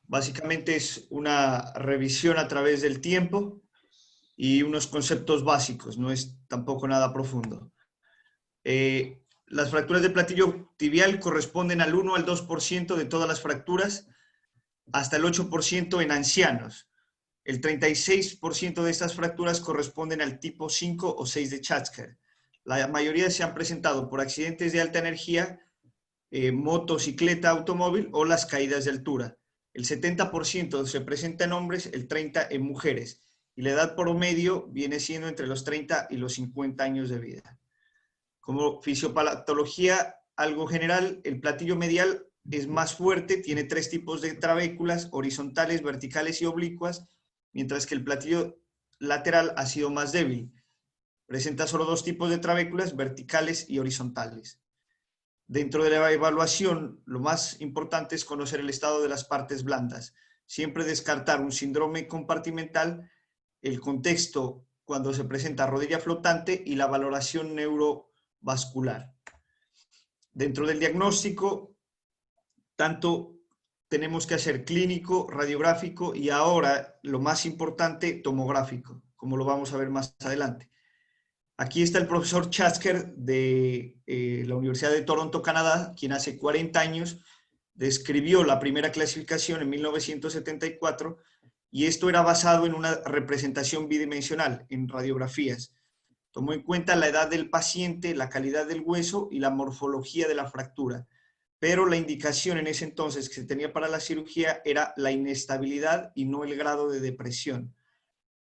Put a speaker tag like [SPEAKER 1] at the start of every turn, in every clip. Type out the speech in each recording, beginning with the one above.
[SPEAKER 1] Básicamente es una revisión a través del tiempo y unos conceptos básicos, no es tampoco nada profundo. Las fracturas de platillo tibial corresponden al 1 al 2% de todas las fracturas, hasta el 8% en ancianos. El 36% de estas fracturas corresponden al tipo 5 o 6 de Schatzker. La mayoría se han presentado por accidentes de alta energía, motocicleta, automóvil o las caídas de altura. El 70% se presenta en hombres, el 30% en mujeres. Y la edad promedio viene siendo entre los 30 y los 50 años de vida. Como fisiopatología, algo general, el platillo medial es más fuerte, tiene 3 tipos de trabéculas, horizontales, verticales y oblicuas, mientras que el platillo lateral ha sido más débil. Presenta solo 2 tipos de trabéculas, verticales y horizontales. Dentro de la evaluación, lo más importante es conocer el estado de las partes blandas. Siempre descartar un síndrome compartimental, el contexto cuando se presenta rodilla flotante y la valoración neurovascular. Dentro del diagnóstico, tanto tenemos que hacer clínico, radiográfico y ahora, lo más importante, tomográfico, como lo vamos a ver más adelante. Aquí está el profesor Schatzker de la Universidad de Toronto, Canadá, quien hace 40 años describió la primera clasificación en 1974 y esto era basado en una representación bidimensional, en radiografías. Tomó en cuenta la edad del paciente, la calidad del hueso y la morfología de la fractura, pero la indicación en ese entonces que se tenía para la cirugía era la inestabilidad y no el grado de depresión.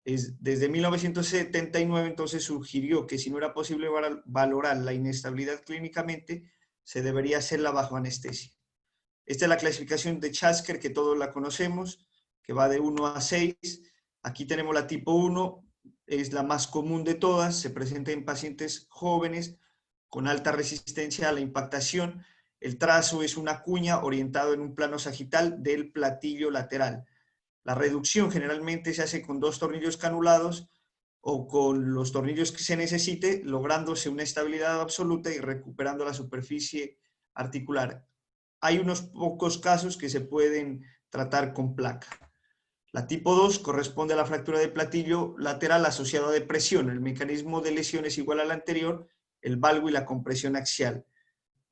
[SPEAKER 1] Desde 1979 entonces sugirió que si no era posible valorar la inestabilidad clínicamente, se debería hacerla bajo anestesia. Esta es la clasificación de Schatzker, que todos la conocemos, que va de 1 a 6. Aquí tenemos la tipo 1, es la más común de todas, se presenta en pacientes jóvenes con alta resistencia a la impactación. El trazo es una cuña orientado en un plano sagital del platillo lateral. La reducción generalmente se hace con 2 tornillos canulados o con los tornillos que se necesite, lográndose una estabilidad absoluta y recuperando la superficie articular. Hay unos pocos casos que se pueden tratar con placa. La tipo 2 corresponde a la fractura de platillo lateral asociada a depresión. El mecanismo de lesión es igual al anterior, el valgo y la compresión axial.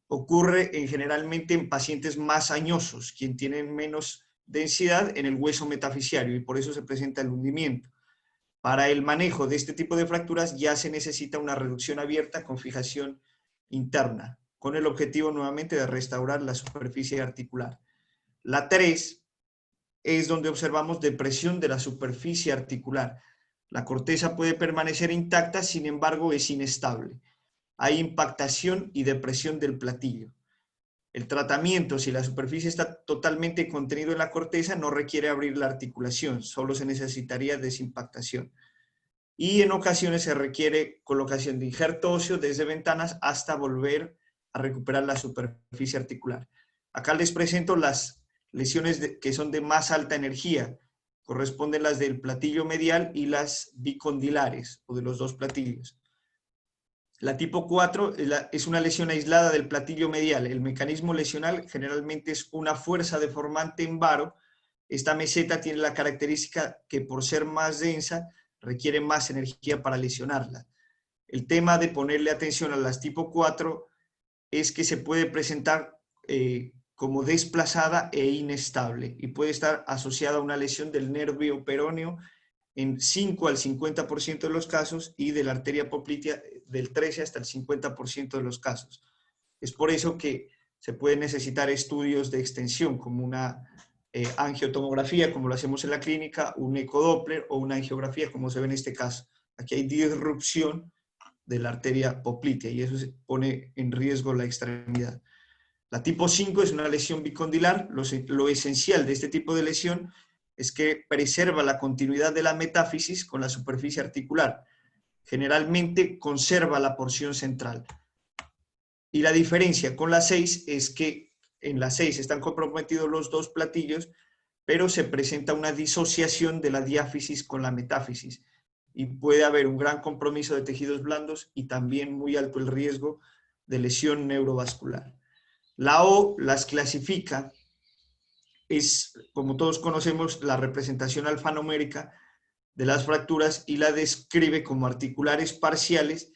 [SPEAKER 1] Ocurre generalmente en pacientes más añosos, quien tienen menos densidad en el hueso metafisiario y por eso se presenta el hundimiento. Para el manejo de este tipo de fracturas ya se necesita una reducción abierta con fijación interna, con el objetivo nuevamente de restaurar la superficie articular. La 3 es donde observamos depresión de la superficie articular. La corteza puede permanecer intacta, sin embargo es inestable. Hay impactación y depresión del platillo. El tratamiento, si la superficie está totalmente contenido en la corteza, no requiere abrir la articulación, solo se necesitaría desimpactación. Y en ocasiones se requiere colocación de injerto óseo desde ventanas hasta volver a recuperar la superficie articular. Acá les presento las lesiones que son de más alta energía. Corresponden las del platillo medial y las bicondilares, o de los 2 platillos. La tipo 4 es una lesión aislada del platillo medial. El mecanismo lesional generalmente es una fuerza deformante en varo. Esta meseta tiene la característica que por ser más densa requiere más energía para lesionarla. El tema de ponerle atención a las tipo 4 es que se puede presentar como desplazada e inestable y puede estar asociada a una lesión del nervio peroneo en 5 al 50% de los casos y de la arteria poplitea del 13 hasta el 50% de los casos. Es por eso que se pueden necesitar estudios de extensión como una angiotomografía, como lo hacemos en la clínica, un ecodoppler o una angiografía, como se ve en este caso. Aquí hay disrupción de la arteria poplitea y eso pone en riesgo la extremidad. La tipo 5 es una lesión bicondilar. Lo esencial de este tipo de lesión es que preserva la continuidad de la metáfisis con la superficie articular. Generalmente conserva la porción central. Y la diferencia con la 6 es que en la 6 están comprometidos los 2 platillos, pero se presenta una disociación de la diáfisis con la metáfisis y puede haber un gran compromiso de tejidos blandos y también muy alto el riesgo de lesión neurovascular. La O las clasifica es, como todos conocemos, la representación alfanumérica de las fracturas y la describe como articulares parciales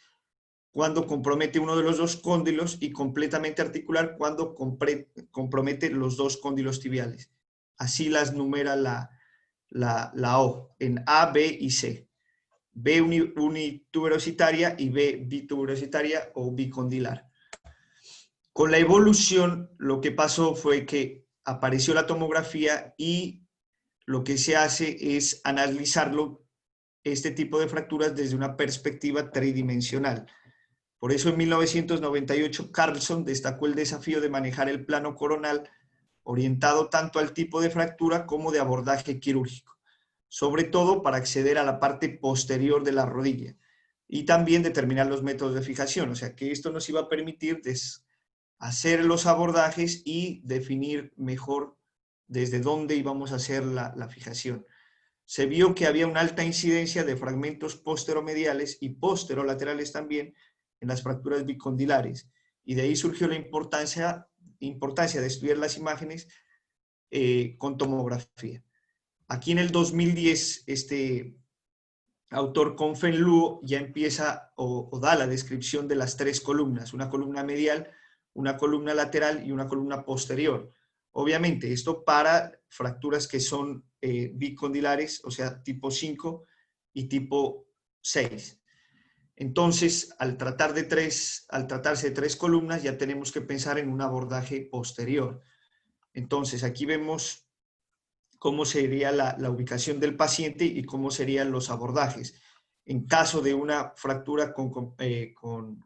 [SPEAKER 1] cuando compromete uno de los dos cóndilos y completamente articular cuando compromete los dos cóndilos tibiales. Así las numera la O en A, B y C. B unituberositaria y B bituberositaria o bicondilar. Con la evolución, lo que pasó fue que apareció la tomografía y lo que se hace es analizarlo, este tipo de fracturas, desde una perspectiva tridimensional. Por eso en 1998 Carlson destacó el desafío de manejar el plano coronal orientado tanto al tipo de fractura como de abordaje quirúrgico, sobre todo para acceder a la parte posterior de la rodilla y también determinar los métodos de fijación, o sea que esto nos iba a permitir hacer los abordajes y definir mejor desde dónde íbamos a hacer la fijación. Se vio que había una alta incidencia de fragmentos posteromediales y posterolaterales también en las fracturas bicondilares, y de ahí surgió la importancia de estudiar las imágenes con tomografía. Aquí en el 2010, este autor Confenluo ya empieza o da la descripción de las tres columnas, una columna medial, una columna lateral y una columna posterior. Obviamente, esto para fracturas que son bicondilares, o sea, tipo 5 y tipo 6. Entonces, al tratarse de tres columnas, ya tenemos que pensar en un abordaje posterior. Entonces, aquí vemos cómo sería la ubicación del paciente y cómo serían los abordajes. En caso de una fractura con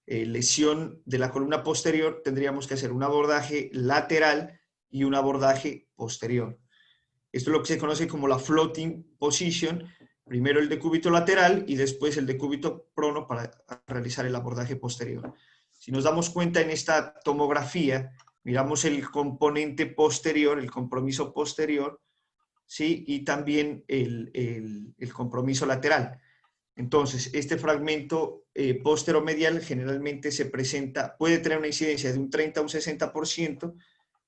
[SPEAKER 1] lesión de la columna posterior, tendríamos que hacer un abordaje lateral y un abordaje posterior. Esto es lo que se conoce como la floating position, primero el decúbito lateral y después el decúbito prono para realizar el abordaje posterior. Si nos damos cuenta en esta tomografía, miramos el componente posterior, el compromiso posterior, ¿sí? Y también el compromiso lateral. Entonces, este fragmento posteromedial generalmente se presenta, puede tener una incidencia de un 30 a un 60%,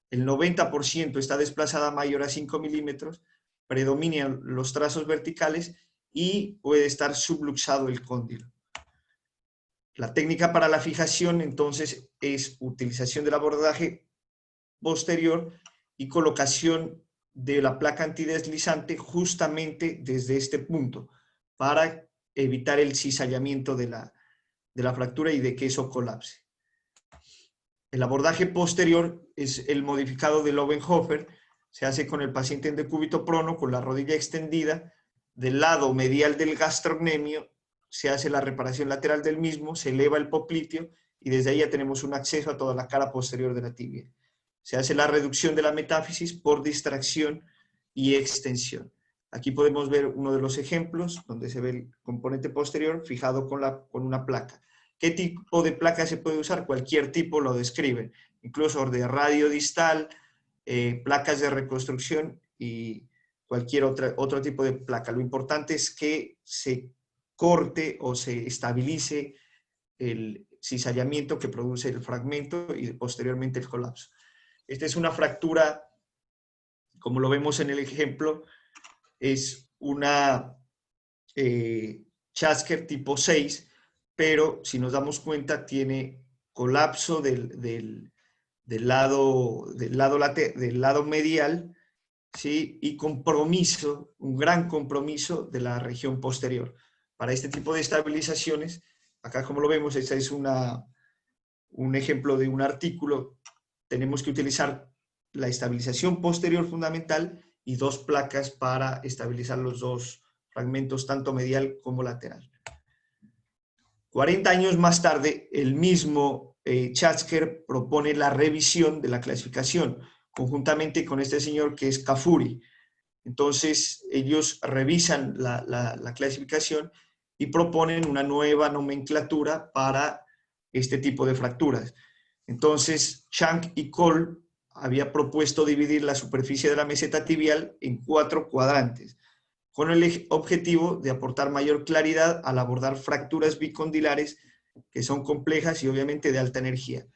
[SPEAKER 1] el 90% está desplazada mayor a 5 milímetros, predominan los trazos verticales y puede estar subluxado el cóndilo. La técnica para la fijación, entonces, es utilización del abordaje posterior y colocación de la placa antideslizante justamente desde este punto para evitar el cizallamiento de la fractura y de que eso colapse. El abordaje posterior es el modificado de Lowenhofer, se hace con el paciente en decúbito prono, con la rodilla extendida, del lado medial del gastrocnemio, se hace la reparación lateral del mismo, se eleva el popliteo y desde ahí ya tenemos un acceso a toda la cara posterior de la tibia. Se hace la reducción de la metáfisis por distracción y extensión. Aquí podemos ver uno de los ejemplos donde se ve el componente posterior fijado con una placa. ¿Qué tipo de placa se puede usar? Cualquier tipo lo describen, incluso de radio distal, placas de reconstrucción y cualquier otro tipo de placa. Lo importante es que se corte o se estabilice el cizallamiento que produce el fragmento y posteriormente el colapso. Esta es una fractura, como lo vemos en el ejemplo, es una Chasker tipo 6, pero si nos damos cuenta tiene colapso del lado medial, ¿sí? Y compromiso, un gran compromiso de la región posterior. Para este tipo de estabilizaciones, acá como lo vemos, este es un ejemplo de un artículo, tenemos que utilizar la estabilización posterior fundamental y dos placas para estabilizar los dos fragmentos, tanto medial como lateral. 40 años más tarde, el mismo Chasker propone la revisión de la clasificación, conjuntamente con este señor que es Kafuri. Entonces, ellos revisan la clasificación y proponen una nueva nomenclatura para este tipo de fracturas. Entonces, Chang y Cole había propuesto dividir la superficie de la meseta tibial en 4 cuadrantes, con el objetivo de aportar mayor claridad al abordar fracturas bicondilares que son complejas y obviamente de alta energía.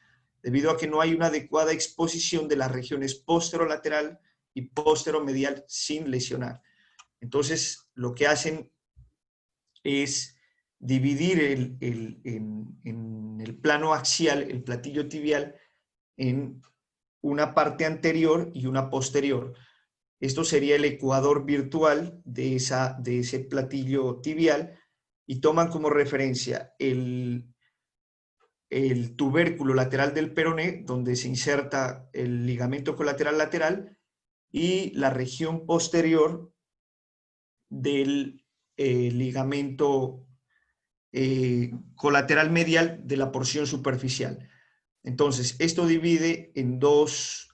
[SPEAKER 1] debido a que no hay una adecuada exposición de las regiones posterolateral y posteromedial sin lesionar. Entonces, lo que hacen es dividir en el plano axial, el platillo tibial, en una parte anterior y una posterior. Esto sería el ecuador virtual de ese platillo tibial, y toman como referencia el tubérculo lateral del peroné, donde se inserta el ligamento colateral lateral, y la región posterior del ligamento colateral medial de la porción superficial. Entonces, esto divide en dos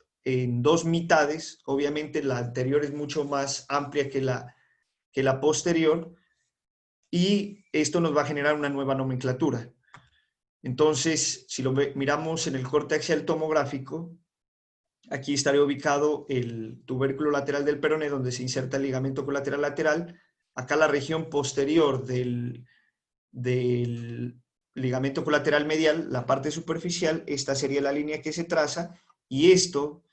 [SPEAKER 1] mitades. Obviamente la anterior es mucho más amplia que la posterior, y esto nos va a generar una nueva nomenclatura. Entonces, si lo miramos en el corte axial tomográfico, aquí estaría ubicado el tubérculo lateral del peroné, donde se inserta el ligamento colateral lateral. Acá la región posterior del ligamento colateral medial, la parte superficial, esta sería la línea que se traza, y esto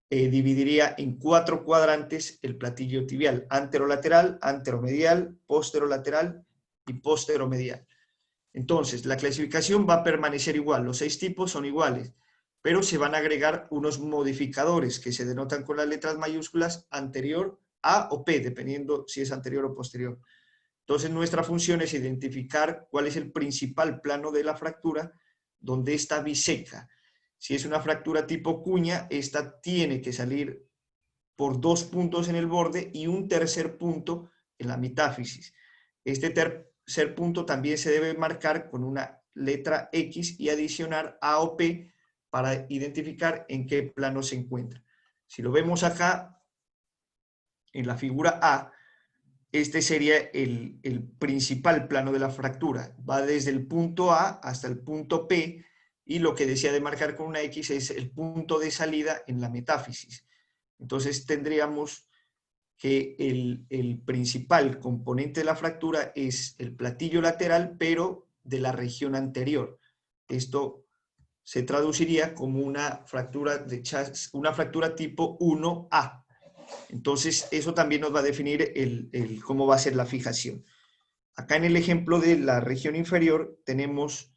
[SPEAKER 1] dividiría en 4 cuadrantes el platillo tibial: anterolateral, anteromedial, posterolateral y posteromedial. Entonces, la clasificación va a permanecer igual, los 6 tipos son iguales, pero se van a agregar unos modificadores que se denotan con las letras mayúsculas anterior, A o P, dependiendo si es anterior o posterior. Entonces, nuestra función es identificar cuál es el principal plano de la fractura donde esta biseca. Si es una fractura tipo cuña, esta tiene que salir por 2 puntos en el borde y un tercer punto en la metáfisis. Este tercer punto también se debe marcar con una letra X y adicionar A o P para identificar en qué plano se encuentra. Si lo vemos acá, en la figura A, este sería el principal plano de la fractura. Va desde el punto A hasta el punto P, y lo que decía de marcar con una X es el punto de salida en la metáfisis. Entonces tendríamos que el principal componente de la fractura es el platillo lateral, pero de la región anterior. Esto se traduciría como una fractura tipo 1A. Entonces, eso también nos va a definir cómo va a ser la fijación. Acá en el ejemplo de la región inferior tenemos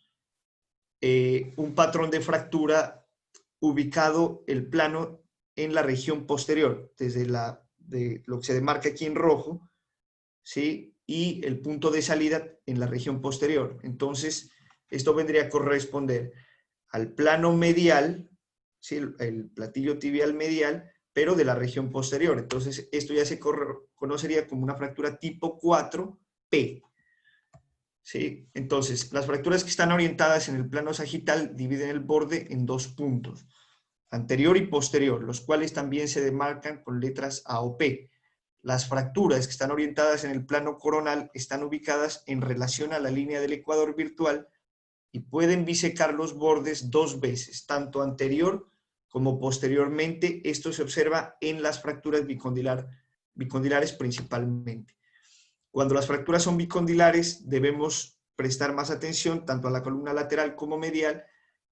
[SPEAKER 1] un patrón de fractura ubicado el plano en la región posterior, desde lo que se demarca aquí en rojo, ¿sí? Y el punto de salida en la región posterior. Entonces, esto vendría a corresponder al plano medial, ¿sí? El platillo tibial medial, pero de la región posterior. Entonces, esto ya se conocería como una fractura tipo 4P. ¿Sí? Entonces, las fracturas que están orientadas en el plano sagital dividen el borde en 2 puntos, anterior y posterior, los cuales también se demarcan con letras A o P. Las fracturas que están orientadas en el plano coronal están ubicadas en relación a la línea del ecuador virtual y pueden bisecar los bordes 2 veces, tanto anterior como posteriormente. Esto se observa en las fracturas bicondilares principalmente. Cuando las fracturas son bicondilares, debemos prestar más atención tanto a la columna lateral como medial,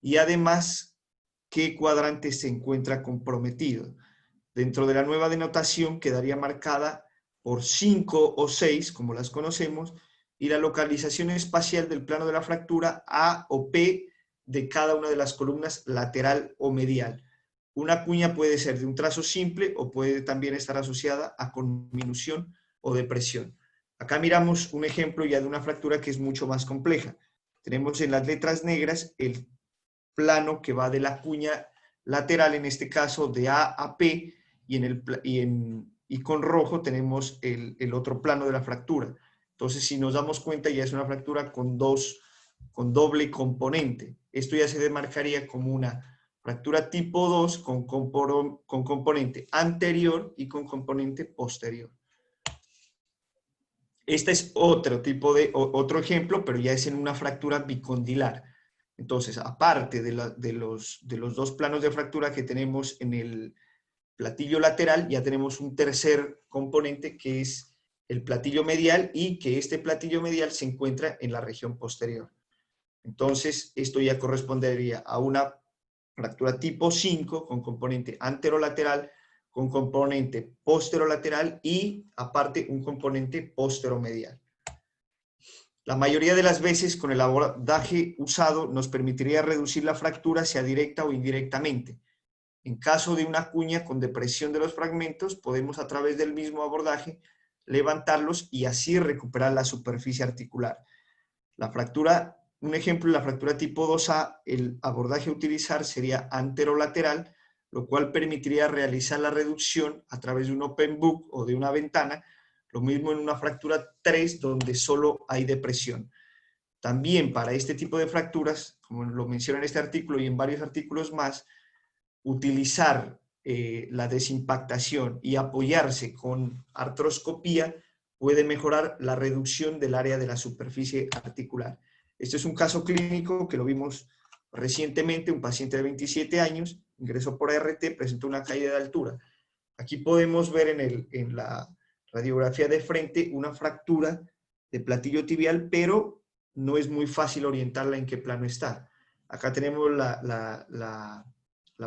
[SPEAKER 1] y además qué cuadrante se encuentra comprometido. Dentro de la nueva denotación quedaría marcada por 5 o 6, como las conocemos, y la localización espacial del plano de la fractura A o P de cada una de las columnas lateral o medial. Una cuña puede ser de un trazo simple o puede también estar asociada a conminución o depresión. Acá miramos un ejemplo ya de una fractura que es mucho más compleja. Tenemos en las letras negras el plano que va de la cuña lateral, en este caso de A a P, y con rojo tenemos el otro plano de la fractura. Entonces, si nos damos cuenta, ya es una fractura con doble componente. Esto ya se demarcaría como una fractura tipo 2 con componente anterior y con componente posterior. Este es otro ejemplo, pero ya es en una fractura bicondilar. Entonces, aparte de los 2 planos de fractura que tenemos en el platillo lateral, ya tenemos un tercer componente que es el platillo medial, y que este platillo medial se encuentra en la región posterior. Entonces, esto ya correspondería a una fractura tipo 5 con componente anterolateral, con componente posterolateral y aparte un componente posteromedial. La mayoría de las veces con el abordaje usado nos permitiría reducir la fractura sea directa o indirectamente. En caso de una cuña con depresión de los fragmentos, podemos a través del mismo abordaje levantarlos y así recuperar la superficie articular. La fractura, un ejemplo, la fractura tipo 2A, el abordaje a utilizar sería anterolateral, lo cual permitiría realizar la reducción a través de un open book o de una ventana, lo mismo en una fractura 3 donde solo hay depresión. También para este tipo de fracturas, como lo menciona en este artículo y en varios artículos más, utilizar la desimpactación y apoyarse con artroscopía puede mejorar la reducción del área de la superficie articular. Este es un caso clínico que lo vimos recientemente, un paciente de 27 años, ingresó por ART, presentó una caída de altura. Aquí podemos ver en la radiografía de frente una fractura de platillo tibial, pero no es muy fácil orientarla en qué plano está. Acá tenemos la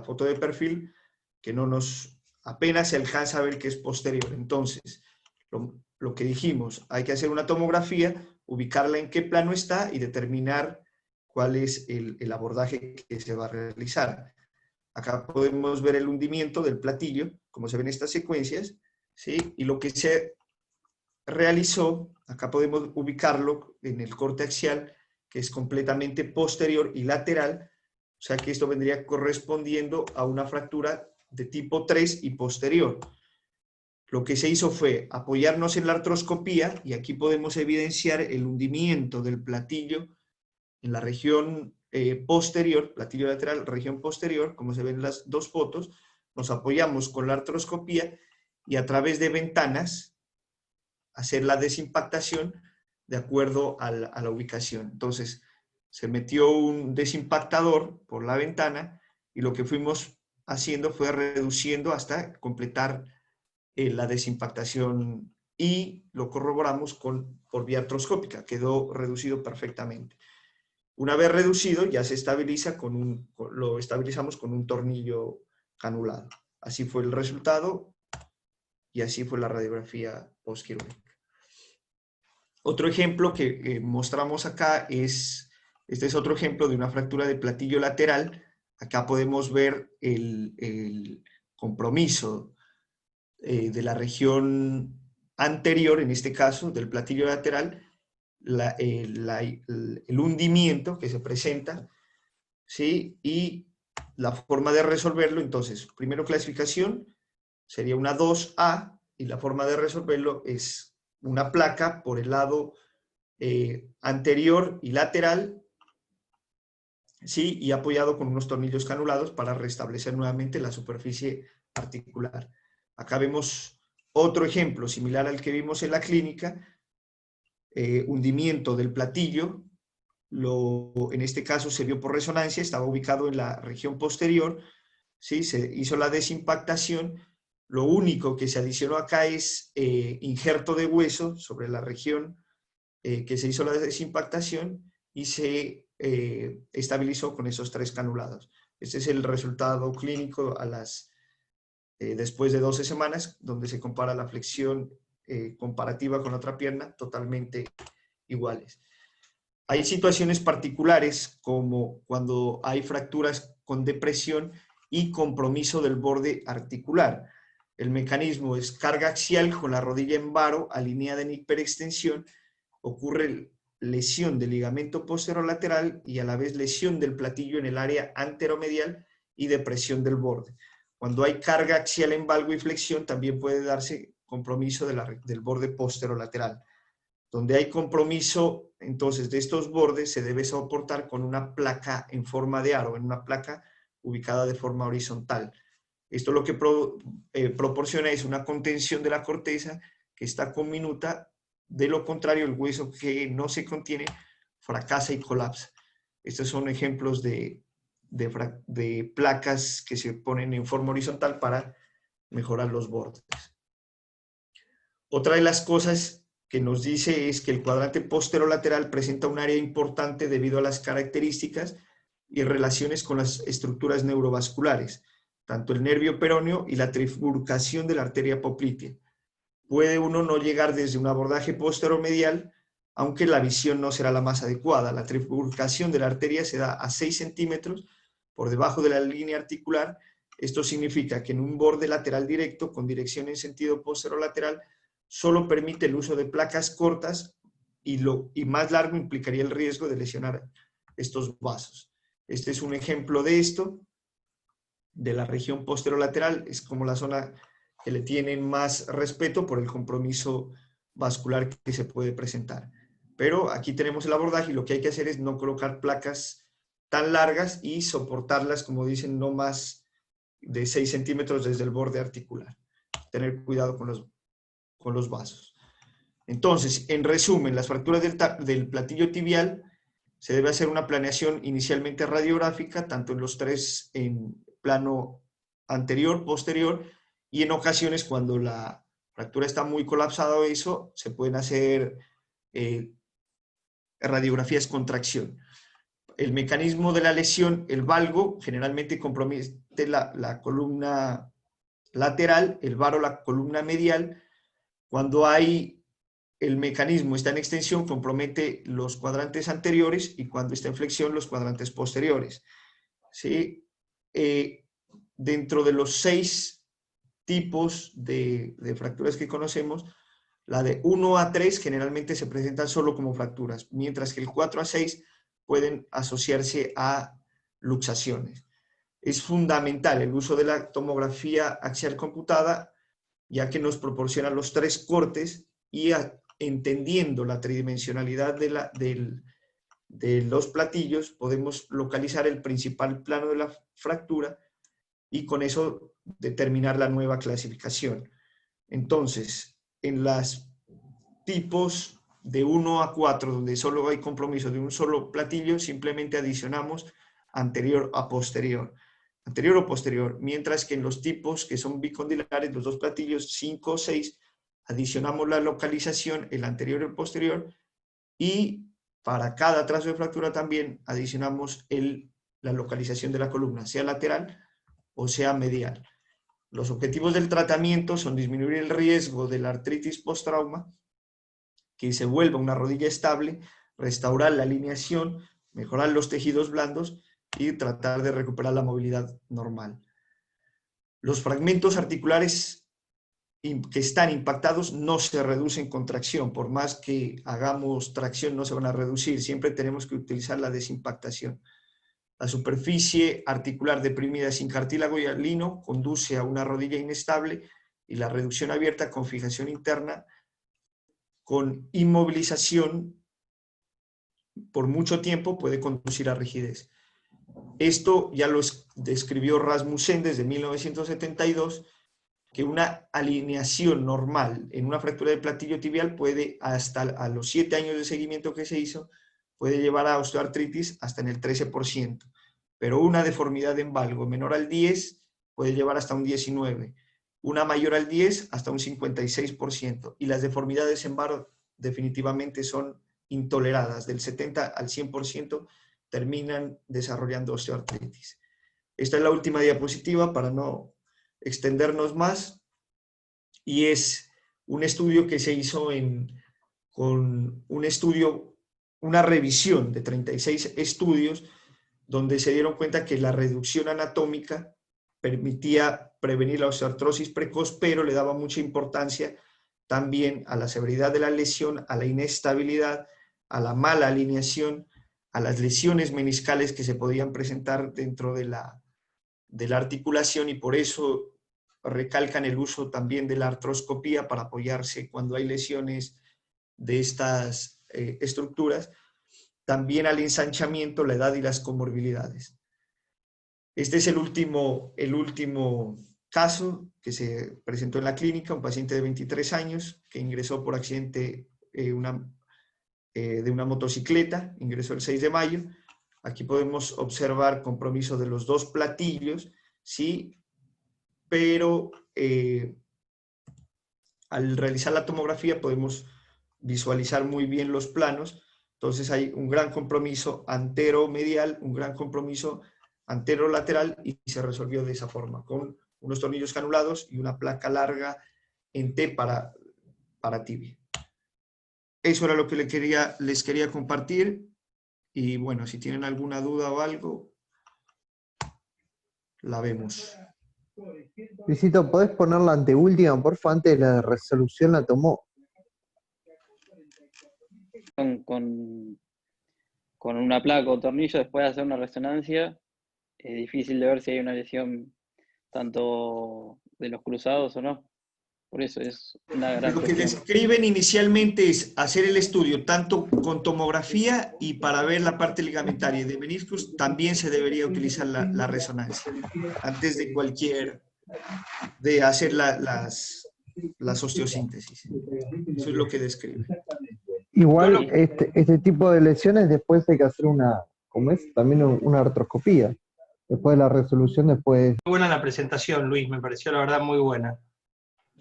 [SPEAKER 1] foto de perfil que apenas se alcanza a ver que es posterior. Entonces, lo que dijimos, hay que hacer una tomografía, ubicarla en qué plano está y determinar cuál es el abordaje que se va a realizar. Acá podemos ver el hundimiento del platillo, como se ven estas secuencias, ¿sí? Y lo que se realizó, acá podemos ubicarlo en el corte axial, que es completamente posterior y lateral, o sea que esto vendría correspondiendo a una fractura de tipo 3 y posterior. Lo que se hizo fue apoyarnos en la artroscopía, y aquí podemos evidenciar el hundimiento del platillo en la región posterior, platillo lateral, región posterior, como se ven en las dos fotos. Nos apoyamos con la artroscopía y a través de ventanas hacer la desimpactación de acuerdo a la ubicación. Entonces, se metió un desimpactador por la ventana y lo que fuimos haciendo fue reduciendo hasta completar la desimpactación y lo corroboramos por vía artroscópica. Quedó reducido perfectamente. Una vez reducido, ya se estabiliza lo estabilizamos con un tornillo canulado. Así fue el resultado y así fue la radiografía postquirúrgica. Otro ejemplo que mostramos acá este es otro ejemplo de una fractura de platillo lateral. Acá podemos ver el compromiso de la región anterior, en este caso, del platillo lateral, el hundimiento que se presenta, ¿sí? Y la forma de resolverlo. Entonces, primero clasificación sería una 2A y la forma de resolverlo es una placa por el lado anterior y lateral, ¿sí? Y apoyado con unos tornillos canulados para restablecer nuevamente la superficie articular. Acá vemos otro ejemplo similar al que vimos en la clínica, hundimiento del platillo. En este caso se vio por resonancia, estaba ubicado en la región posterior, ¿sí? Se hizo la desimpactación. Lo único que se adicionó acá es injerto de hueso sobre la región que se hizo la desimpactación y se estabilizó con esos 3 canulados. Este es el resultado clínico después de 12 semanas, donde se compara la flexión comparativa con la otra pierna, totalmente iguales. Hay situaciones particulares, como cuando hay fracturas con depresión y compromiso del borde articular. El mecanismo es carga axial con la rodilla en varo, alineada en hiperextensión. Ocurre lesión del ligamento posterolateral y a la vez lesión del platillo en el área anteromedial y depresión del borde. Cuando hay carga axial en valgo y flexión, también puede darse compromiso del borde posterolateral. Donde hay compromiso, entonces, de estos bordes, se debe soportar con una placa en forma de aro, en una placa ubicada de forma horizontal. Esto lo que proporciona es una contención de la corteza que está conminuta. De lo contrario, el hueso que no se contiene fracasa y colapsa. Estos son ejemplos de placas que se ponen en forma horizontal para mejorar los bordes. Otra de las cosas que nos dice es que el cuadrante posterolateral presenta un área importante debido a las características y relaciones con las estructuras neurovasculares, tanto el nervio peroneo y la trifurcación de la arteria poplitea. Puede uno no llegar desde un abordaje posteromedial, aunque la visión no será la más adecuada. La trifurcación de la arteria se da a 6 centímetros por debajo de la línea articular. Esto significa que en un borde lateral directo con dirección en sentido posterolateral solo permite el uso de placas cortas y más largo implicaría el riesgo de lesionar estos vasos. Este es un ejemplo de esto, de la región posterolateral, es como la zona que le tienen más respeto por el compromiso vascular que se puede presentar. Pero aquí tenemos el abordaje y lo que hay que hacer es no colocar placas tan largas y soportarlas, como dicen, no más de 6 centímetros desde el borde articular. Tener cuidado con los vasos. Entonces, en resumen, las fracturas del platillo tibial se debe hacer una planeación inicialmente radiográfica, tanto en los tres, en plano anterior, posterior, y en ocasiones cuando la fractura está muy colapsada o eso, se pueden hacer radiografías con tracción. El mecanismo de la lesión, el valgo, generalmente compromete la columna lateral, el varo la columna medial. Cuando el mecanismo está en extensión, compromete los cuadrantes anteriores, y cuando está en flexión, los cuadrantes posteriores. ¿Sí? Dentro de los 6 tipos de fracturas que conocemos, la de 1 a 3 generalmente se presentan solo como fracturas, mientras que el 4 a 6 pueden asociarse a luxaciones. Es fundamental el uso de la tomografía axial computada, ya que nos proporciona los 3 cortes y entendiendo la tridimensionalidad de los platillos, podemos localizar el principal plano de la fractura y con eso determinar la nueva clasificación. Entonces, en los tipos de 1 a 4, donde solo hay compromiso de un solo platillo, simplemente adicionamos anterior a posterior. Anterior o posterior, mientras que en los tipos que son bicondilares, los dos platillos 5 o 6, adicionamos la localización, el anterior y el posterior, y para cada trazo de fractura también adicionamos la localización de la columna, sea lateral o sea medial. Los objetivos del tratamiento son disminuir el riesgo de la artritis post-trauma, que se vuelva una rodilla estable, restaurar la alineación, mejorar los tejidos blandos y tratar de recuperar la movilidad normal. Los fragmentos articulares que están impactados no se reducen con tracción, por más que hagamos tracción no se van a reducir, siempre tenemos que utilizar la desimpactación. La superficie articular deprimida sin cartílago y lino conduce a una rodilla inestable, y la reducción abierta con fijación interna con inmovilización por mucho tiempo puede conducir a rigidez. Esto ya lo describió Rasmussen desde 1972, que una alineación normal en una fractura del platillo tibial puede, hasta a los 7 años de seguimiento que se hizo, puede llevar a osteoartritis hasta en el 13%, pero una deformidad en valgo menor al 10 puede llevar hasta un 19%, una mayor al 10 hasta un 56%, y las deformidades en valgo definitivamente son intoleradas, del 70 al 100% terminan desarrollando osteoartritis. Esta es la última diapositiva para no extendernos más, y es un estudio que se hizo con una revisión de 36 estudios, donde se dieron cuenta que la reducción anatómica permitía prevenir la osteoartrosis precoz, pero le daba mucha importancia también a la severidad de la lesión, a la inestabilidad, a la mala alineación, a las lesiones meniscales que se podían presentar dentro de la articulación, y por eso recalcan el uso también de la artroscopía para apoyarse cuando hay lesiones de estas estructuras, también al ensanchamiento, la edad y las comorbilidades. Este es el último caso que se presentó en la clínica, un paciente de 23 años que ingresó por accidente de una motocicleta, ingresó el 6 de mayo. Aquí podemos observar compromiso de los dos platillos, ¿sí? Pero al realizar la tomografía podemos visualizar muy bien los planos, Entonces hay un gran compromiso anteromedial, un gran compromiso anterolateral y se resolvió de esa forma, con unos tornillos canulados y una placa larga en T para tibia. Eso era lo que les quería compartir y bueno, si tienen alguna duda o algo, la vemos.
[SPEAKER 2] Luisito, ¿podés poner la anteúltima, porfa? Antes de la resolución la tomó.
[SPEAKER 3] Con una placa o tornillo, después de hacer una resonancia, es difícil de ver si hay una lesión tanto de los cruzados o no. Por eso es una gran
[SPEAKER 1] Lo que
[SPEAKER 3] cuestión.
[SPEAKER 1] describen inicialmente es hacer el estudio tanto con tomografía y para ver la parte ligamentaria de meniscos también se debería utilizar la resonancia antes de hacer las osteosíntesis. Eso es lo que describe.
[SPEAKER 2] Igual, este tipo de lesiones después hay que hacer ¿cómo es? También una artroscopía. Después de la resolución, después...
[SPEAKER 4] Muy buena la presentación, Luis, me pareció la verdad muy buena.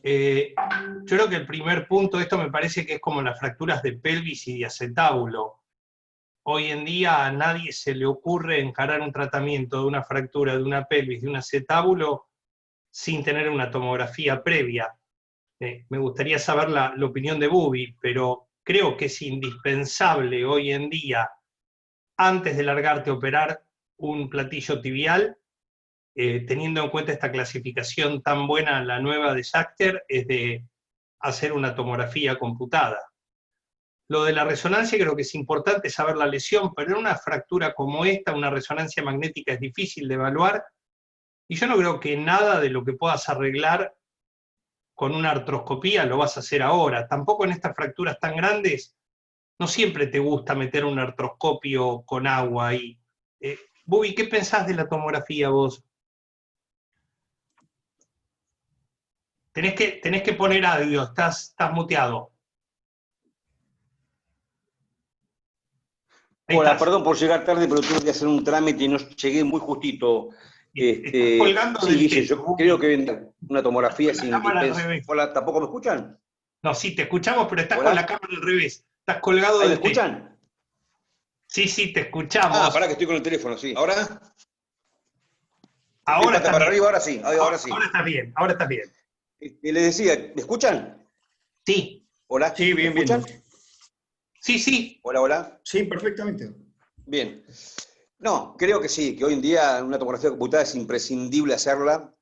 [SPEAKER 4] Yo creo que el primer punto, esto me parece que es como las fracturas de pelvis y de acetábulo. Hoy en día a nadie se le ocurre encarar un tratamiento de una fractura de una pelvis, de un acetábulo, sin tener una tomografía previa. Me gustaría saber la opinión de Bubi, pero creo que es indispensable hoy en día, antes de largarte a operar un platillo tibial, teniendo en cuenta esta clasificación tan buena, la nueva de Schachter, es de hacer una tomografía computada. Lo de la resonancia creo que es importante saber la lesión, pero en una fractura como esta, una resonancia magnética es difícil de evaluar, y yo no creo que nada de lo que puedas arreglar con una artroscopía lo vas a hacer ahora. Tampoco en estas fracturas tan grandes, no siempre te gusta meter un artroscopio con agua ahí. Bubi, ¿qué pensás de la tomografía vos? Tenés que poner audio, estás muteado. Ahí
[SPEAKER 5] Hola,
[SPEAKER 4] estás.
[SPEAKER 5] perdón por llegar tarde, pero tuve que hacer un trámite y no llegué muy justito.
[SPEAKER 4] Estás colgando
[SPEAKER 5] Sí,
[SPEAKER 4] del
[SPEAKER 5] Guille,
[SPEAKER 4] techo,
[SPEAKER 5] yo
[SPEAKER 4] Bubi.
[SPEAKER 5] creo que una tomografía es
[SPEAKER 4] Con la cámara al
[SPEAKER 5] indispensable.
[SPEAKER 4] revés.
[SPEAKER 5] Hola, ¿tampoco me escuchan?
[SPEAKER 4] No, sí, te escuchamos, pero estás
[SPEAKER 5] Hola,
[SPEAKER 4] con la cámara al revés. Estás colgado
[SPEAKER 5] ¿ahí me
[SPEAKER 4] del techo.
[SPEAKER 5] escuchan?
[SPEAKER 4] Sí, sí, te
[SPEAKER 5] Ah,
[SPEAKER 4] escuchamos.
[SPEAKER 5] pará que estoy con el teléfono, sí. ¿Ahora? ¿Estoy
[SPEAKER 4] Ahora
[SPEAKER 5] pata
[SPEAKER 4] estás
[SPEAKER 5] para
[SPEAKER 4] bien.
[SPEAKER 5] arriba? Ahora sí, ahora sí.
[SPEAKER 4] Ahora estás bien, ahora estás bien.
[SPEAKER 5] Les decía, ¿me escuchan?
[SPEAKER 4] Sí,
[SPEAKER 5] Hola,
[SPEAKER 1] Sí,
[SPEAKER 5] ¿me
[SPEAKER 1] bien,
[SPEAKER 5] escuchan?
[SPEAKER 1] bien.
[SPEAKER 4] sí, sí.
[SPEAKER 5] Hola, hola.
[SPEAKER 1] Sí, perfectamente.
[SPEAKER 5] Bien. No, creo que sí, que hoy en día una tomografía computada es imprescindible hacerla,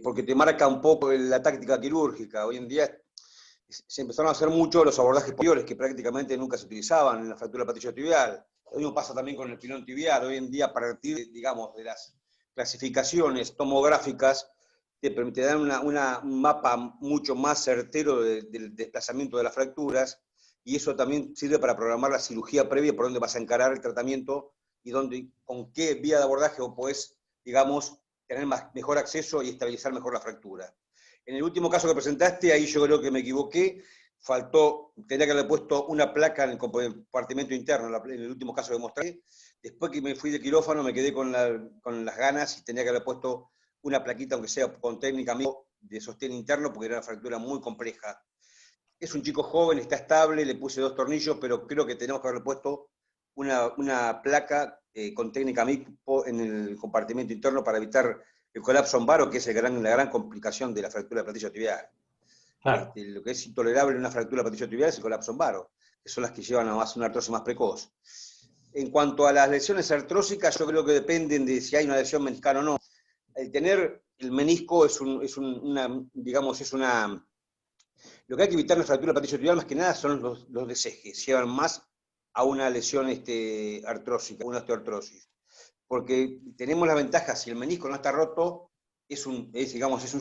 [SPEAKER 5] porque te marca un poco la táctica quirúrgica. Hoy en día se empezaron a hacer mucho los abordajes posteriores que prácticamente nunca se utilizaban en la fractura del patillo tibial. Lo mismo pasa también con el pilón tibial. Hoy en día, a partir, digamos, de las clasificaciones tomográficas, te dan un mapa mucho más certero del desplazamiento de las fracturas, y eso también sirve para programar la cirugía previa por dónde vas a encarar el tratamiento y con qué vía de abordaje vos podés, digamos, tener mejor acceso y estabilizar mejor la fractura. En el último caso que presentaste, ahí yo creo que me equivoqué, tenía que haberle puesto una placa en el compartimento interno, en el último caso que mostré. Después que me fui de quirófano me quedé con las ganas y tenía que haber puesto una plaquita, aunque sea con técnica de sostén interno, porque era una fractura muy compleja. Es un chico joven, está estable, le puse 2 tornillos, pero creo que tenemos que haberle puesto una placa con técnica MIPO en el compartimento interno para evitar el colapso en varo, que es la gran complicación de la fractura de platillo tibial.
[SPEAKER 4] Claro.
[SPEAKER 5] Lo que es intolerable en una fractura de platillo tibial es el colapso en varo, que son las que llevan a una artrosis más precoz. En cuanto a las lesiones artrósicas, yo creo que dependen de si hay una lesión meniscal o no. El tener el menisco lo que hay que evitar en la fractura de platillo tibial más que nada son los desejes, llevan más a una lesión artrósica, una osteoartrosis. Porque tenemos la ventaja, si el menisco no está roto, es un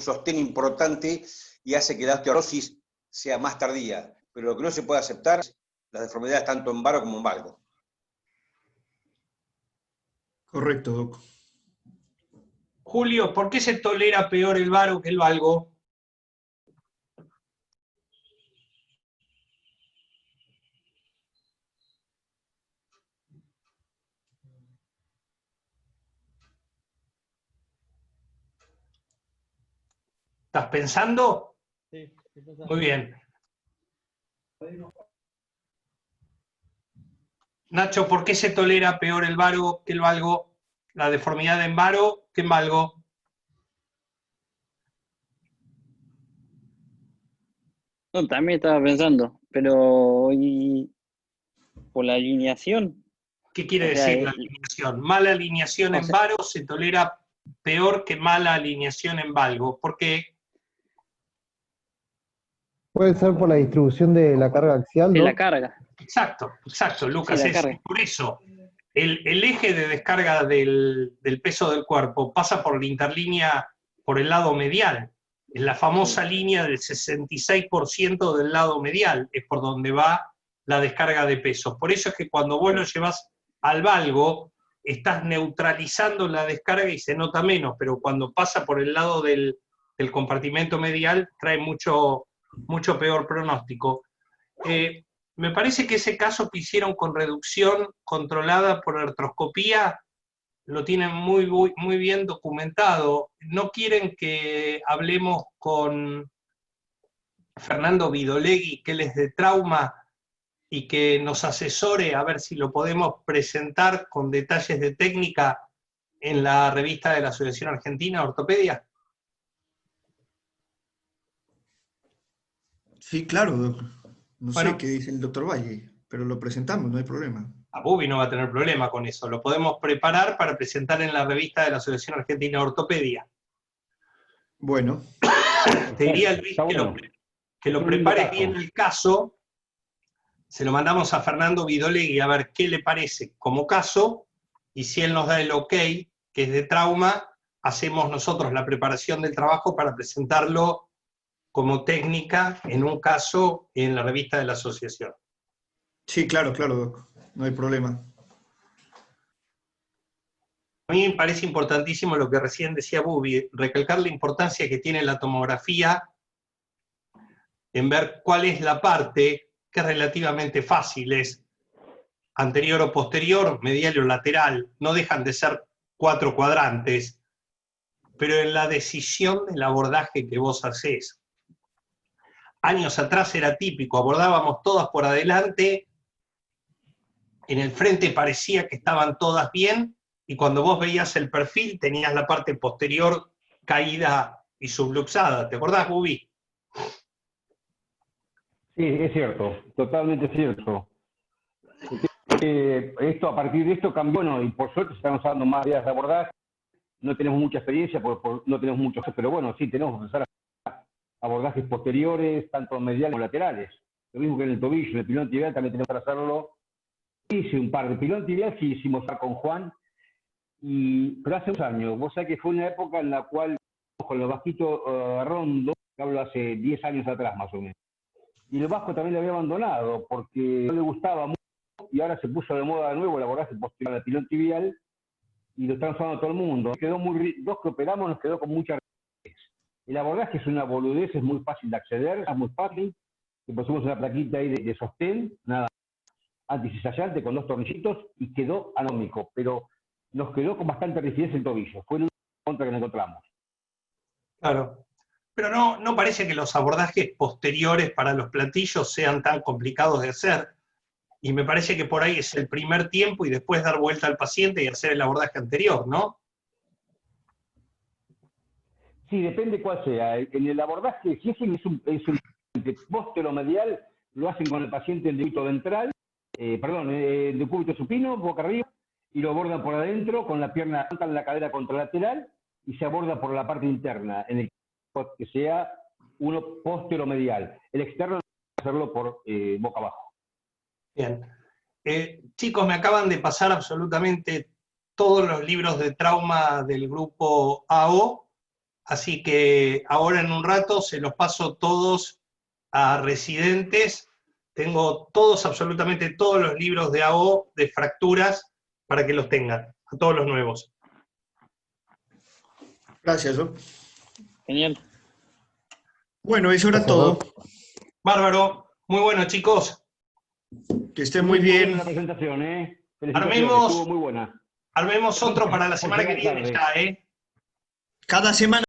[SPEAKER 5] sostén importante y hace que la osteoartrosis sea más tardía. Pero lo que no se puede aceptar es las deformidades tanto en varo como en valgo.
[SPEAKER 1] Correcto, Doc.
[SPEAKER 4] Julio, ¿por qué se tolera peor el varo que el valgo? ¿Estás pensando?
[SPEAKER 3] Sí,
[SPEAKER 4] Muy bien. Nacho, ¿por qué se tolera peor el varo que el valgo? La deformidad en varo que en valgo.
[SPEAKER 3] No, también estaba pensando, pero ¿y por la alineación?
[SPEAKER 4] ¿Qué quiere
[SPEAKER 3] O sea,
[SPEAKER 4] decir la alineación? Mala alineación
[SPEAKER 3] o
[SPEAKER 4] en
[SPEAKER 3] sea,
[SPEAKER 4] varo se tolera peor que mala alineación en valgo. ¿Por qué?
[SPEAKER 2] Puede ser por la distribución de la carga axial,
[SPEAKER 3] es la
[SPEAKER 2] Doc.
[SPEAKER 3] carga,
[SPEAKER 4] Exacto,
[SPEAKER 3] sí,
[SPEAKER 4] Lucas.
[SPEAKER 3] la
[SPEAKER 4] Es
[SPEAKER 3] carga.
[SPEAKER 4] por eso. El eje de descarga del peso del cuerpo pasa por la interlínea, por el lado medial. Es la famosa línea del 66% del lado medial, es por donde va la descarga de pesos. Por eso es que cuando vos lo llevas al valgo, estás neutralizando la descarga y se nota menos, pero cuando pasa por el lado del compartimento medial, trae mucho peor pronóstico. Me parece que ese caso que hicieron con reducción controlada por artroscopía lo tienen muy bien documentado. ¿No quieren que hablemos con Fernando Vidolegui, que él es de trauma, y que nos asesore a ver si lo podemos presentar con detalles de técnica en la revista de la Asociación Argentina de Ortopedia?
[SPEAKER 1] Sí, claro, doc. No sé
[SPEAKER 4] Bueno,
[SPEAKER 1] qué dice el doctor Valle, pero lo presentamos, no hay problema.
[SPEAKER 4] a Bubi no va a tener problema con eso. Lo podemos preparar para presentar en la revista de la Asociación Argentina de Ortopedia.
[SPEAKER 1] Bueno,
[SPEAKER 4] Te diría, Luis,
[SPEAKER 6] Está bueno.
[SPEAKER 4] que
[SPEAKER 6] Es
[SPEAKER 4] lo
[SPEAKER 6] un lindo
[SPEAKER 4] prepares
[SPEAKER 6] caso.
[SPEAKER 4] bien el caso, se lo mandamos a Fernando Vidolegui a ver qué le parece como caso, y si él nos da el ok, que es de trauma, hacemos nosotros la preparación del trabajo para presentarlo como técnica en un caso en la revista de la asociación.
[SPEAKER 1] sí, claro, doc. No hay problema.
[SPEAKER 4] A mí me parece importantísimo lo que recién decía Bubi, recalcar la importancia que tiene la tomografía en ver cuál es la parte que es relativamente fácil, es anterior o posterior, medial o lateral, no dejan de ser 4 cuadrantes, pero en la decisión del abordaje que vos hacés. Años atrás era típico, abordábamos todas por adelante, en el frente parecía que estaban todas bien, y cuando vos veías el perfil tenías la parte posterior caída y subluxada. ¿Te acordás, Bubi?
[SPEAKER 6] Sí, es cierto, totalmente cierto. Esto, a partir de esto cambió, bueno, y por suerte se están usando más vías de abordaje. No tenemos mucha experiencia, no tenemos muchos, pero bueno, sí tenemos que usar abordajes posteriores, tanto mediales como laterales. Lo mismo que en el tobillo, en el pilón tibial también tenemos que hacerlo. Hice un par de pilón tibial, sí hicimos con Juan, pero hace unos años. Vos sabés que fue una época en la cual, con los vasquitos rondos, hablo hace 10 años atrás más o menos. Y el vasco también lo había abandonado porque no le gustaba mucho y ahora se puso de moda de nuevo el abordaje posterior al pilón tibial y lo están usando todo el mundo. Quedó dos que operamos nos quedó con mucha rigidez. El abordaje es una boludez, es muy fácil de acceder, es muy fácil. Le pusimos una plaquita ahí de sostén, nada, anticizallante con 2 tornillitos y quedó anómico, pero nos quedó con bastante rigidez el tobillo. Fue el único contra que nos encontramos.
[SPEAKER 4] Claro. Pero no parece que los abordajes posteriores para los platillos sean tan complicados de hacer. Y me parece que por ahí es el primer tiempo y después dar vuelta al paciente y hacer el abordaje anterior, ¿no?
[SPEAKER 6] Sí, depende cuál sea. En el abordaje, si es un posteromedial, lo hacen con el paciente en decúbito ventral, en decúbito supino, boca arriba, y lo abordan por adentro con la pierna, levantan la cadera contralateral y se aborda por la parte interna, en el que sea uno posteromedial. El externo hacerlo por boca abajo.
[SPEAKER 4] Bien. Chicos, me acaban de pasar absolutamente todos los libros de trauma del grupo AO, así que ahora en un rato se los paso todos a residentes. Tengo absolutamente todos los libros de AO de fracturas para que los tengan, a todos los nuevos.
[SPEAKER 1] Gracias, doc.
[SPEAKER 3] Genial.
[SPEAKER 1] Bueno, eso era
[SPEAKER 2] Gracias,
[SPEAKER 1] todo.
[SPEAKER 2] doc.
[SPEAKER 4] Bárbaro, muy bueno, chicos.
[SPEAKER 1] Que estén muy bien.
[SPEAKER 6] La presentación, Felicitaciones,
[SPEAKER 4] Armemos,
[SPEAKER 6] estuvo muy buena.
[SPEAKER 4] armemos otro para la semana que viene ya,
[SPEAKER 1] Cada semana.